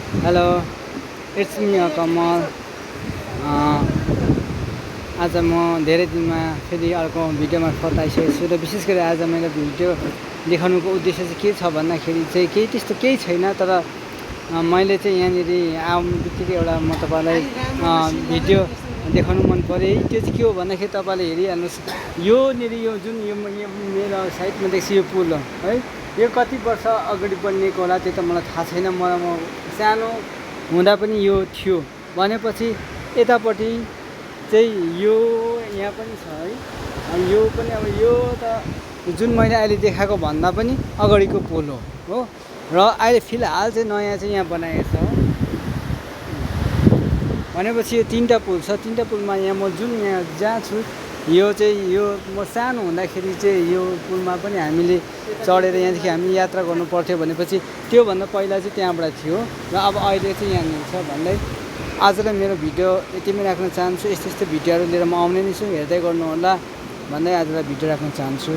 Hello, it's me कमल। आज म धेरै दिनमा फेरि अर्को भिडियोमा मार्फत आइसकेको छु र विशेष गरी आज मेरो भिडियो देखाउनुको उद्देश्य चाहिँ के छ भन्दाखेरि चाहिँ केही त्यस्तो केही छैन, तर मैले चाहिँ यहाँनिर आउनु बित्तिकै एउटा म तपाईँलाई भिडियो देखाउनु मन पऱ्यो है। त्यो चाहिँ के हो भन्दाखेरि तपाईँले हेरिहाल्नुहोस्, योनिर यो जुन यो मेरो साइडमा देख्छु यो पुल हो है। यो कति वर्ष अगाडि बनिएको होला त्यो त मलाई थाहा छैन, म सानो हुँदा पनि यो थियो भनेपछि यतापट्टि चाहिँ यो यहाँ पनि छ है। यो पनि अब यो त जुन मैले अहिले देखाएको भन्दा पनि अगाडिको पुल हो र अहिले फिलहाल चाहिँ नयाँ चाहिँ यहाँ बनाएको छ भनेपछि यो तिनवटा पुल छ। तिनवटा पुलमा यहाँ म जुन यहाँ जहाँ छु यो चाहिँ यो म सानो हुँदाखेरि चाहिँ यो पुलमा पनि हामीले चढेर यहाँदेखि हामी यात्रा गर्नु पर्थ्यो भनेपछि त्योभन्दा पहिला चाहिँ त्यहाँबाट थियो र अब अहिले चाहिँ यहाँनिर छ भन्दै आजलाई मेरो भिडियो यतिमै राख्न चाहन्छु। यस्तो भिडियोहरू लिएर म आउने नै छु, हेर्दै गर्नुहोला भन्दै आजलाई भिडियो राख्न चाहन्छु।